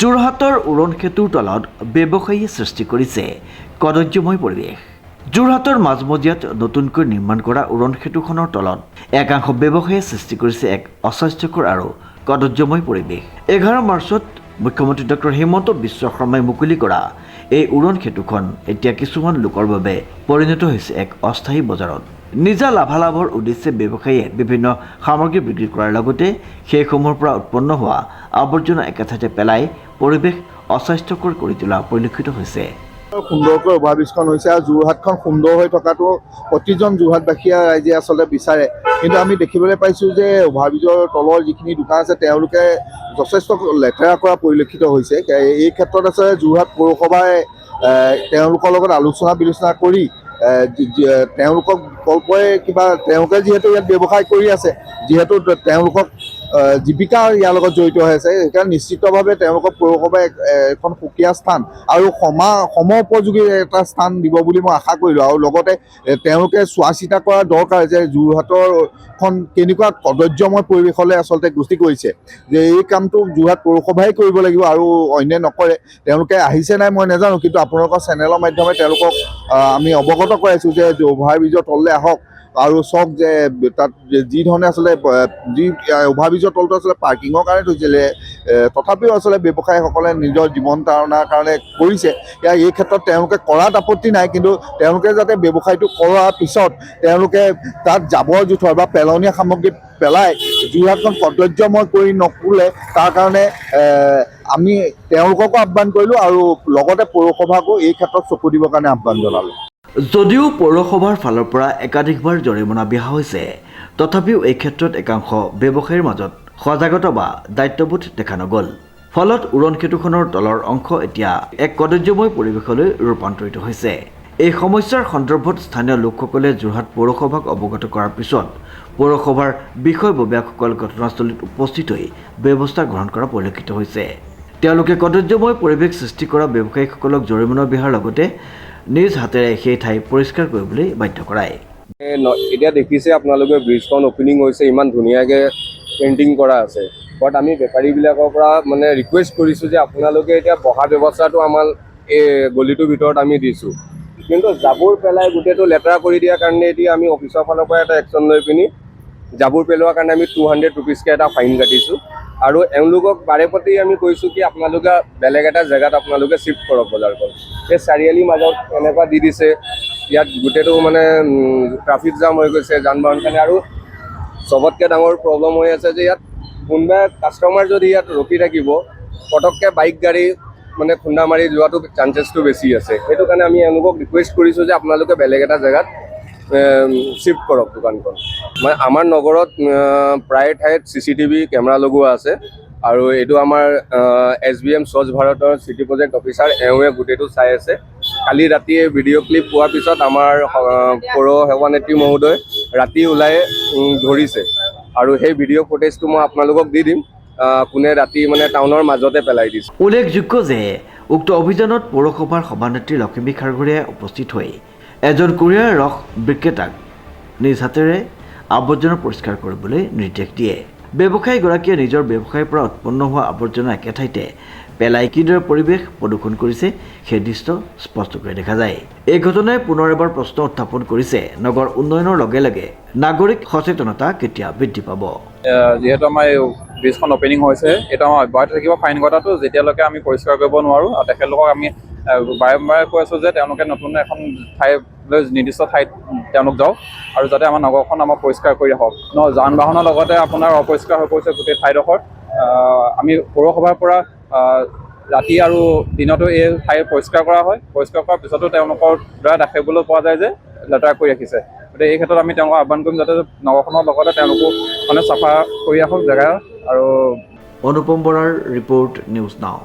যোৰহাটৰ উৰণ সেতুৰ তলত ব্যৱসায়ীয়ে সৃষ্টি কৰিছে কদৰ্যময় পৰিৱেশ। যোৰহাটৰ মাজমজিয়াত নতুনকৈ নিৰ্মাণ কৰা উৰণ সেতুখনৰ তলত একাংশ ব্যৱসায়ীয়ে সৃষ্টি কৰিছে এক অস্বাস্থ্যকৰ আৰু কদৰ্যময় পৰিৱেশ। 11 মাৰ্চত মুখ্যমন্ত্ৰী ডক্টৰ হিমন্ত বিশ্ব শৰ্মাই মুকলি কৰা এই উৰণ সেতুখন এতিয়া কিছুমান লোকৰ বাবে পৰিণত হৈছে এক অস্থায়ী বজাৰত। নিজা লাভালাভৰ উদ্দেশ্যে ব্যৱসায়ীয়ে বিভিন্ন সামগ্ৰী বিক্ৰী কৰাৰ লগতে সেইসমূহৰ পৰা উৎপন্ন হোৱা আৱৰ্জনা একেঠাইতে পেলাই পৰিৱেশ অস্বাস্থ্যকৰ কৰি তোলা পৰিলক্ষিত হৈছে। সুন্দৰকৈ অভাৰব্ৰিজখন হৈছে আৰু যোৰহাটখন সুন্দৰ হৈ থকাটো প্ৰতিজন যোৰহাটবাসীয়ে ৰাইজে আচলতে বিচাৰে, কিন্তু আমি দেখিবলৈ পাইছোঁ যে অভাৰব্ৰিজৰ তলৰ যিখিনি দোকান আছে তেওঁলোকে যথেষ্ট লেতেৰা কৰা পৰিলক্ষিত হৈছে। এই ক্ষেত্ৰত আছে যোৰহাট পৌৰসভাই তেওঁলোকৰ লগত আলোচনা বিলোচনা কৰি তেওঁলোকক বিকল্পই কিবা তেওঁলোকে যিহেতু ইয়াত ব্যৱসায় কৰি আছে, যিহেতু তেওঁলোকক জীৱিকা ইয়াৰ লগত জড়িত হৈ আছে, সেইকাৰণে নিশ্চিতভাৱে তেওঁলোকক পৌৰসভাই এখন সুকীয়া স্থান আৰু সম উপযোগী এটা স্থান দিব বুলি মই আশা কৰিলোঁ। আৰু লগতে তেওঁলোকে চোৱা চিতা কৰা দৰকাৰ যে যোৰহাটৰখন কেনেকুৱা কদৰ্যময় পৰিৱেশলৈ আচলতে গতি কৰিছে, যে এই কামটো যোৰহাট পৌৰসভাই কৰিব লাগিব আৰু অন্যে নকৰে। তেওঁলোকে আহিছে নাই মই নাজানো, কিন্তু আপোনালোকৰ চেনেলৰ মাধ্যমে তেওঁলোকক আমি অৱগত কৰাইছোঁ যে অভাৰব্ৰিজৰ তললৈ আহক আৰু চাওক যে তাত যি ধৰণে আচলতে যি অভাৰব্ৰিজৰ তলটো আচলতে পাৰ্কিঙৰ কাৰণে থৈছিলে, তথাপিও আচলতে ব্যৱসায়ীসকলে নিজৰ জীৱন ধাৰণাৰ কাৰণে কৰিছে। এই ক্ষেত্ৰত তেওঁলোকে কৰাত আপত্তি নাই, কিন্তু তেওঁলোকে যাতে ব্যৱসায়টো কৰাৰ পিছত তেওঁলোকে তাত জাবৰ জোঁথৰ বা পেলনীয়া সামগ্ৰী পেলাই যোৰহাটখন কদৰ্যময় কৰি নকৰে, তাৰ কাৰণে আমি তেওঁলোককো আহ্বান কৰিলোঁ আৰু লগতে পৌৰসভাকো এই ক্ষেত্ৰত চকু দিবৰ কাৰণে আহ্বান জনালোঁ। যদিও পৌৰসভাৰ ফালৰ পৰা একাধিকবাৰ জৰিমনা বিহা হৈছে, তথাপিও এই ক্ষেত্ৰত একাংশ ব্যৱসায়ীৰ মাজত সজাগতা বা দায়িত্ববোধ দেখা নগ'ল। ফলত উৰণ সেতুখনৰ তলৰ অংশ এতিয়া এক কদৰ্যময় পৰিৱেশলৈ ৰূপান্তৰিত হৈছে। এই সমস্যাৰ সন্দৰ্ভত স্থানীয় লোকসকলে যোৰহাট পৌৰসভাক অৱগত কৰাৰ পিছত পৌৰসভাৰ বিষয়ববীয়াসকল ঘটনাস্থলীত উপস্থিত হৈ ব্যৱস্থা গ্ৰহণ কৰা পৰিলক্ষিত হৈছে। তেওঁলোকে কদৰ্যময় পৰিৱেশ সৃষ্টি কৰা ব্যৱসায়ীসকলক জৰিমনা বিহাৰ লগতে নিজ হাতেৰে সেই ঠাই পৰিষ্কাৰ কৰিবলৈ বাধ্য কৰায়। এতিয়া দেখিছে আপোনালোকে ব্ৰিজখন অপেনিং হৈছে, ইমান ধুনীয়াকৈ পেইণ্টিং কৰা আছে। বাট আমি বেপাৰীবিলাকৰ পৰা মানে ৰিকুৱেষ্ট কৰিছোঁ যে আপোনালোকে এতিয়া বহা ব্যৱস্থাটো আমাৰ এই গলিটোৰ ভিতৰত আমি দিছোঁ, কিন্তু জাবৰ পেলাই গোটেইটো লেতেৰা কৰি দিয়াৰ কাৰণে এতিয়া আমি অফিচৰ ফালৰ পৰা এটা একশ্যন লৈ পিনি জাবৰ পেলোৱাৰ কাৰণে আমি 200 ৰুপিজকৈ এটা ফাইন কাটিছোঁ। আৰু এওঁলোকক বাৰে প্ৰতি আমি কৈছোঁ কি আপোনালোকে বেলেগ এটা জেগাত আপোনালোকে শ্বিফ্ট কৰক বজাৰখন। এই চাৰিআলিৰ মাজত এনেকুৱা দি দিছে, ইয়াত গোটেইটো মানে ট্ৰাফিক জাম হৈ গৈছে যান বাহন কাৰণে। আৰু চবতকৈ ডাঙৰ প্ৰব্লেম হৈ আছে যে ইয়াত কোনোবা কাষ্টমাৰ যদি ইয়াত ৰখি থাকিব, পটককৈ বাইক গাড়ী মানে খুন্দা মাৰি যোৱাটো চান্সেছটো বেছি আছে। সেইটো কাৰণে আমি এওঁলোকক ৰিকুৱেষ্ট কৰিছোঁ যে আপোনালোকে বেলেগ এটা জেগাত শ্বিফ্ট কৰক দোকানখন। মানে আমাৰ নগৰত প্ৰায় ঠাইত CCTV কেমেৰা লগোৱা আছে, আৰু এইটো আমাৰ SBM স্বচ্ছ ভাৰতৰ চিটি প্ৰজেক্ট অফিচাৰ এওঁৱে গোটেইটো চাই আছে। কালি ৰাতিয়ে ভিডিঅ' ক্লিপ পোৱাৰ পিছত আমাৰ পৌৰ সভানেত্ৰী মহোদয় ৰাতি ওলাই ধৰিছে, আৰু সেই ভিডিঅ' ফুটেজটো মই আপোনালোকক দি দিম, কোনে ৰাতি মানে টাউনৰ মাজতে পেলাই দিছে। উল্লেখযোগ্য যে উক্ত অভিযানত পৌৰসভাৰ সভানেত্ৰী লক্ষ্মী খাৰঘৰীয়াই উপস্থিত হৈ এজন কুৰিয়াৰ ৰস বিক্ৰেতাক নিজ হাতেৰে আৱৰ্জনা পৰিষ্কাৰ কৰিবলৈ নিৰ্দেশ দিয়ে। ব্যৱসায়ীগৰাকীয়ে নিজৰ ব্যৱসায়ৰ পৰা উৎপন্ন হোৱা আৱৰ্জনা একেঠাইতে পেলাই কিদৰে পৰিৱেশ প্ৰদূষণ কৰিছে সেই দৃশ্য স্পষ্টকৈ দেখা যায়। এই ঘটনাই পুনৰ এবাৰ প্ৰশ্ন উত্থাপন কৰিছে, নগৰ উন্নয়নৰ লগে লগে নাগৰিক সচেতনতা কেতিয়া বৃদ্ধি পাব। যিহেতু আমাৰ এই ব্ৰিজখন অপেনিং হৈছে, এইটো আমাৰ অব্যাহত থাকিব ফাইন কটাটো যেতিয়ালৈকে আমি পৰিষ্কাৰ কৰিব নোৱাৰোঁ। আৰু তেখেতলোকক আমি বাৰে কৈ আছোঁ যে তেওঁলোকে নতুন এখন ঠাইলৈ নিৰ্দিষ্ট ঠাইত তেওঁলোক যাওক, আৰু যাতে আমাৰ নগৰখন আমাক পৰিষ্কাৰ কৰি ৰাখক। যান বাহনৰ লগতে আপোনাৰ অপৰিষ্কাৰ হৈ পৰিছে গোটেই ঠাইডোখৰ। আমি পৌৰসভাৰ পৰা ৰাতি আৰু দিনতো এই ঠাই পৰিষ্কাৰ কৰা হয়। পৰিষ্কাৰ কৰাৰ পিছতো তেওঁলোকৰ দ্বাৰা দেখিবলৈ পোৱা যায় যে লেতেৰা কৰি ৰাখিছে। গতিকে এই ক্ষেত্ৰত আমি তেওঁলোকক আহ্বান কৰিম যাতে নগৰখনৰ লগতে তেওঁলোকো মানে চাফা কৰি ৰাখক জেগা। আৰু অনুপম বৰাৰ ৰিপৰ্ট, নিউজ নাও।